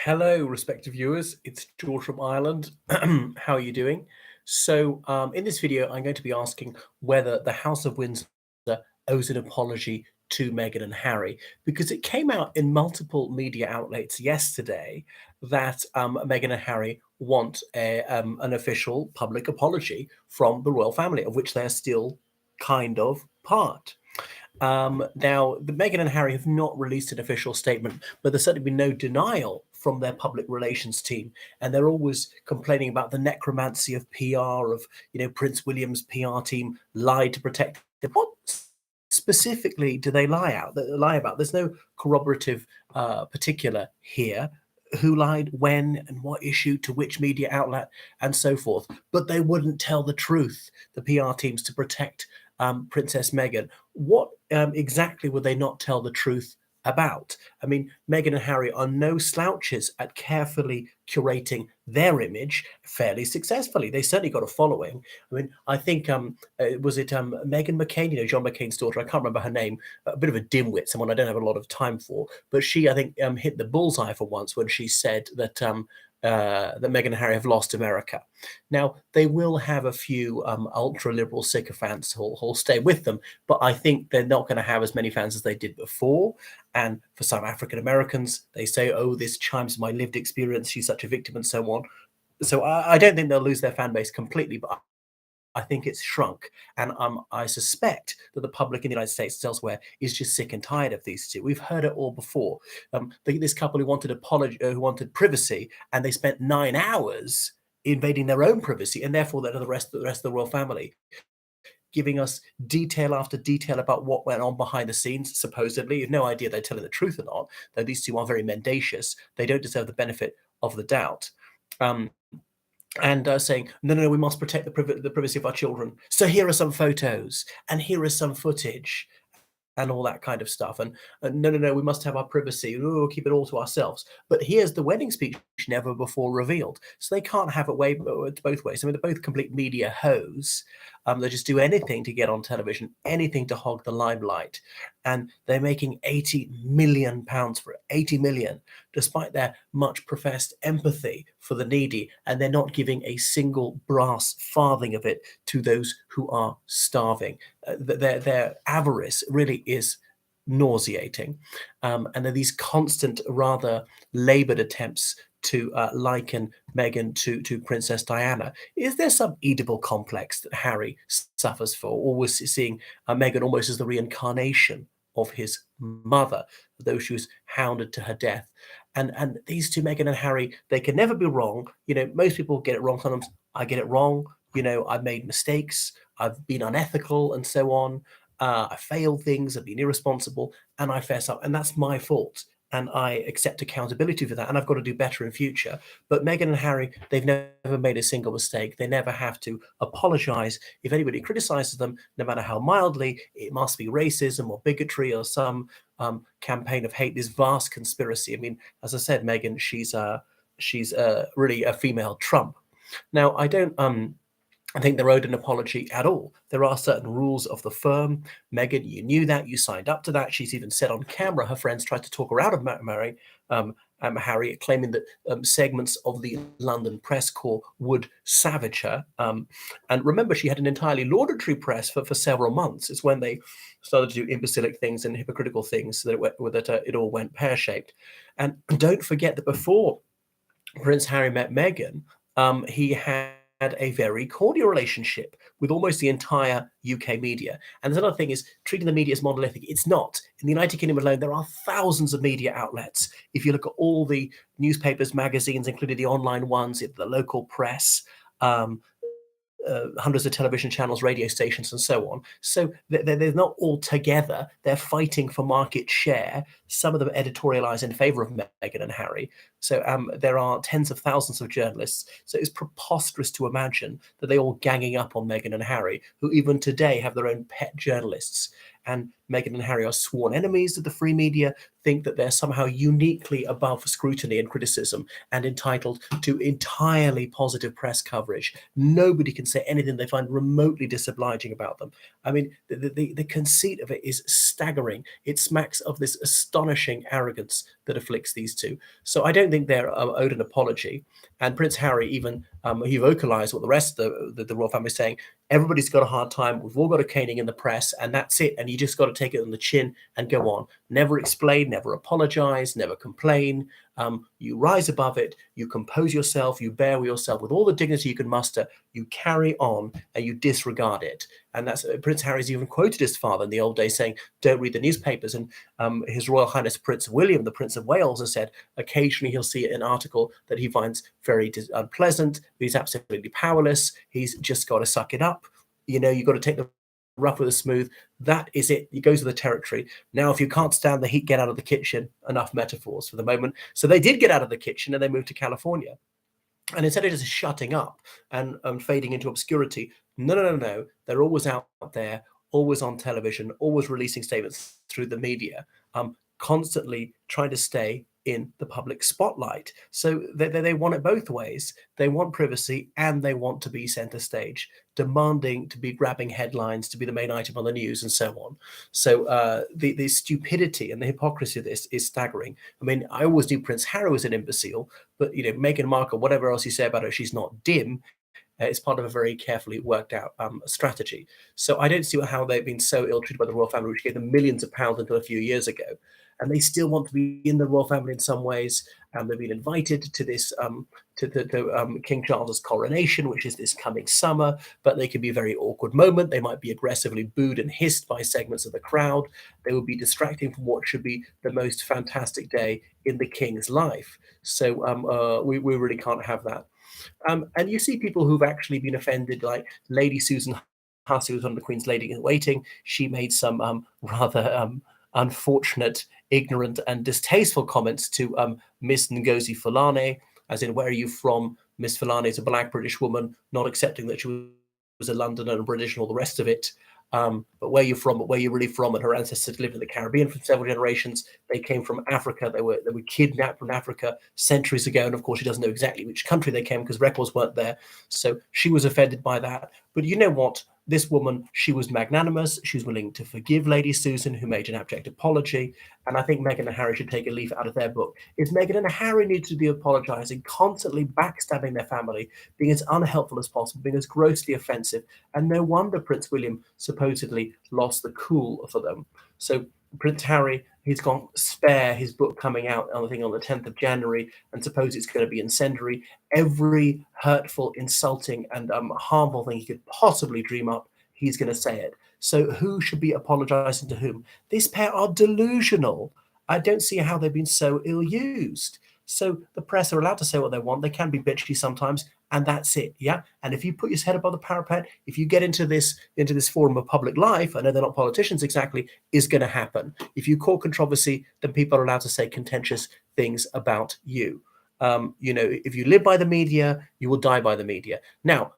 Hello, respective viewers. It's George from Ireland. How are you doing? In this video, I'm going to be asking whether the House of Windsor owes an apology to Meghan and Harry, because it came out in multiple media outlets yesterday that Meghan and Harry want an official public apology from the royal family, of which they're still kind of part. Now, the Meghan and Harry have not released an official statement, but there's certainly been no denial from their public relations team, and they're always complaining about the necromancy of PR of Prince William's PR team lied to protect them. What specifically do they lie about? There's no corroborative particular here. Who lied, when, and what issue, to which media outlet, and so forth. But they wouldn't tell the truth, the PR teams, to protect Princess Meghan. What exactly would they not tell the truth about? I mean, Meghan and Harry are no slouches at carefully curating their image fairly successfully. They certainly got a following. I mean, I think was it Meghan McCain, John McCain's daughter? I can't remember her name. A bit of a dimwit, someone I don't have a lot of time for. But she, I think, hit the bullseye for once when she said that that Meghan and Harry have lost America. Now, they will have a few ultra-liberal sycophants who'll stay with them, but I think they're not going to have as many fans as they did before. And for some African Americans, they say, oh, this chimes with my lived experience, she's such a victim, and so on. So I don't think they'll lose their fan base completely, but I think it's shrunk. And I suspect that the public in the United States and elsewhere is just sick and tired of these two. We've heard it all before. This couple who wanted privacy, and they spent 9 hours invading their own privacy, and therefore the rest of the royal family, giving us detail after detail about what went on behind the scenes, supposedly. You have no idea they're telling the truth or not, though these two are very mendacious. They don't deserve the benefit of the doubt. Saying, no, we must protect the privacy of our children. So here are some photos, and here is some footage, and all that kind of stuff. And no, we must have our privacy. We'll keep it all to ourselves. But here's the wedding speech never before revealed. So they can't have it both ways. I mean, they're both complete media hoes. They just do anything to get on television, anything to hog the limelight. And they're making £80 million for it, 80 million, despite their much professed empathy for the needy. And they're not giving a single brass farthing of it to those who are starving. Their avarice really is nauseating. And there are these constant, rather labored attempts to liken Meghan to Princess Diana. Is there some Oedipal complex that Harry suffers for, always seeing Meghan almost as the reincarnation of his mother, though she was hounded to her death? And these two, Meghan and Harry, they can never be wrong. Most people get it wrong. Sometimes I get it wrong. I've made mistakes. I've been unethical and so on. I failed things. I've been irresponsible, and I fess up, and that's my fault. And I accept accountability for that, and I've got to do better in future. But Meghan and Harry, they've never made a single mistake. They never have to apologize. If anybody criticizes them, no matter how mildly, it must be racism or bigotry or some campaign of hate, this vast conspiracy. I mean, as I said, Meghan, she's really a female Trump. Now, I think they're owed an apology at all. There are certain rules of the firm. Meghan, you knew that. You signed up to that. She's even said on camera her friends tried to talk her out of marrying Harry, claiming that segments of the London press corps would savage her. And remember, she had an entirely laudatory press for several months. It's when they started to do imbecilic things and hypocritical things that it all went pear-shaped. And don't forget that before Prince Harry met Meghan, he had a very cordial relationship with almost the entire UK media. And there's another thing is treating the media as monolithic. It's not. In the United Kingdom alone, there are thousands of media outlets. If you look at all the newspapers, magazines, including the online ones, the local press, hundreds of television channels, radio stations, and so on. So they're not all together. They're fighting for market share. Some of them editorialize in favor of Meghan and Harry. So there are tens of thousands of journalists. So it's preposterous to imagine that they all ganging up on Meghan and Harry, who even today have their own pet journalists. and Meghan and Harry are sworn enemies of the free media, think that they're somehow uniquely above scrutiny and criticism and entitled to entirely positive press coverage. Nobody can say anything they find remotely disobliging about them. I mean, the conceit of it is staggering. It smacks of this astonishing arrogance that afflicts these two. So I don't think they're owed an apology. And Prince Harry even he vocalized what the rest of the royal family is saying. Everybody's got a hard time. We've all got a caning in the press, and that's it. And you just got to take it on the chin and go on. Never explain, never apologize, never complain. You rise above it. You compose yourself. You bear with yourself with all the dignity you can muster. You carry on and you disregard it. And that's Prince Harry's even quoted his father in the old days saying, "Don't read the newspapers." And His Royal Highness Prince William, the Prince of Wales, has said occasionally he'll see an article that he finds very unpleasant. He's absolutely powerless. He's just got to suck it up. You've got to take the rough with the smooth. That is it. He goes with the territory. Now, if you can't stand the heat, get out of the kitchen. Enough metaphors for the moment. So they did get out of the kitchen and they moved to California. And instead of just shutting up and fading into obscurity, no. They're always out there, always on television, always releasing statements through the media, constantly trying to stay in the public spotlight. So they want it both ways. They want privacy and they want to be center stage, demanding to be grabbing headlines, to be the main item on the news, and so on. So the stupidity and the hypocrisy of this is staggering. I mean, I always knew Prince Harry was an imbecile, but Meghan Markle, whatever else you say about her, she's not dim. It's part of a very carefully worked out strategy. So I don't see how they've been so ill-treated by the royal family, which gave them millions of pounds until a few years ago. And they still want to be in the royal family in some ways. They've been invited to this, to King Charles's coronation, which is this coming summer, but they can be a very awkward moment. They might be aggressively booed and hissed by segments of the crowd. They will be distracting from what should be the most fantastic day in the king's life. So we really can't have that. And you see people who've actually been offended, like Lady Susan Hussey, who was one of the Queen's lady in waiting. She made some rather unfortunate, ignorant, and distasteful comments to Miss Ngozi Fulani, as in, "Where are you from?" Miss Fulani is a black British woman, not accepting that she was a Londoner and British and all the rest of it. But where are you from? But where are you really from? And her ancestors lived in the Caribbean for several generations. They came from Africa. They were kidnapped from Africa centuries ago. And of course, she doesn't know exactly which country they came because records weren't there. So she was offended by that. But you know what? This woman, she was magnanimous. She was willing to forgive Lady Susan, who made an abject apology. And I think Meghan and Harry should take a leaf out of their book. If Meghan and Harry need to be apologizing, constantly backstabbing their family, being as unhelpful as possible, being as grossly offensive, and no wonder Prince William supposedly lost the cool for them. So Prince Harry, he's gone spare his book coming out, I think, on the 10th of January, and suppose it's going to be incendiary. Every hurtful, insulting, and harmful thing he could possibly dream up, he's going to say it. So who should be apologizing to whom? This pair are delusional. I don't see how they've been so ill-used. So the press are allowed to say what they want. They can be bitchy sometimes, and that's it. Yeah. And if you put your head above the parapet, if you get into this forum of public life, I know they're not politicians exactly, is going to happen. If you cause controversy, then people are allowed to say contentious things about you. If you live by the media, you will die by the media. Now,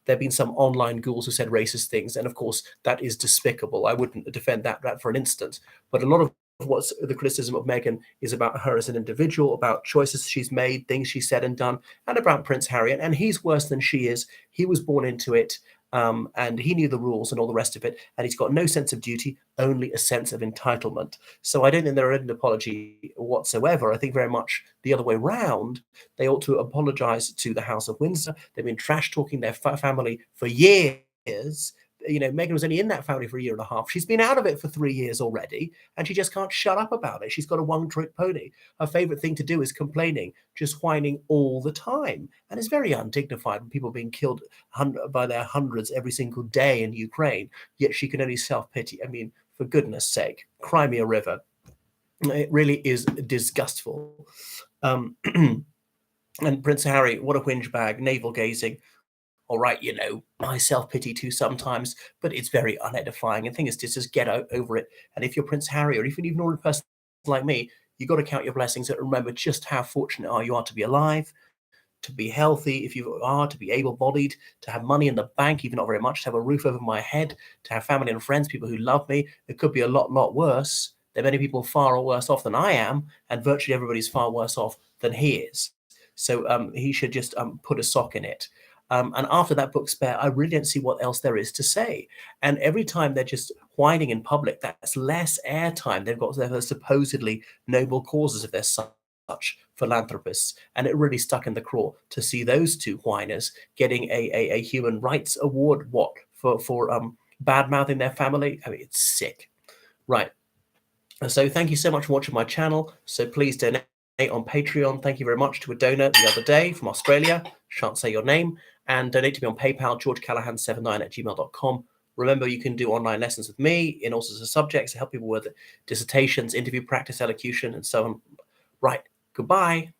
there have been some online ghouls who said racist things, and of course that is despicable. I wouldn't defend that for an instant. But a lot of what's the criticism of Meghan is about her as an individual, about choices she's made, things she said and done, and about Prince Harry. And he's worse than she is. He was born into it, and he knew the rules and all the rest of it. And he's got no sense of duty, only a sense of entitlement. So I don't think they're an apology whatsoever. I think very much the other way round. They ought to apologize to the House of Windsor. They've been trash talking their family for years. Meghan was only in that family for a year and a half. She's been out of it for 3 years already, and she just can't shut up about it. She's got a one-trick pony. Her favorite thing to do is complaining, just whining all the time. And it's very undignified when people are being killed by their hundreds every single day in Ukraine, yet she can only self-pity. I mean, for goodness sake, cry me a river. It really is disgustful. And Prince Harry, what a whinge bag, navel gazing. All right, I self-pity too sometimes, but it's very unedifying. And the thing is, just get over it. And if you're Prince Harry, or even an ordinary person like me, you got to count your blessings and remember just how fortunate you are to be alive. to be healthy, if you are, to be able-bodied, to have money in the bank, even not very much, to have a roof over my head, to have family and friends, people who love me. It could be a lot worse. There are many people far worse off than I am, and virtually everybody's far worse off than he is. So he should just put a sock in it. And after that book Spare, I really don't see what else there is to say. And every time they're just whining in public, that's less airtime. They've got their supposedly noble causes if they're such philanthropists. And it really stuck in the craw to see those two whiners getting a human rights award, for bad-mouthing their family. I mean, it's sick. Right. So thank you so much for watching my channel. So please donate on Patreon. Thank you very much to a donor the other day from Australia. Shan't say your name. And donate to me on PayPal, georgecallahan79@gmail.com. Remember, you can do online lessons with me in all sorts of subjects to help people with dissertations, interview practice, elocution, and so on. Right. Goodbye.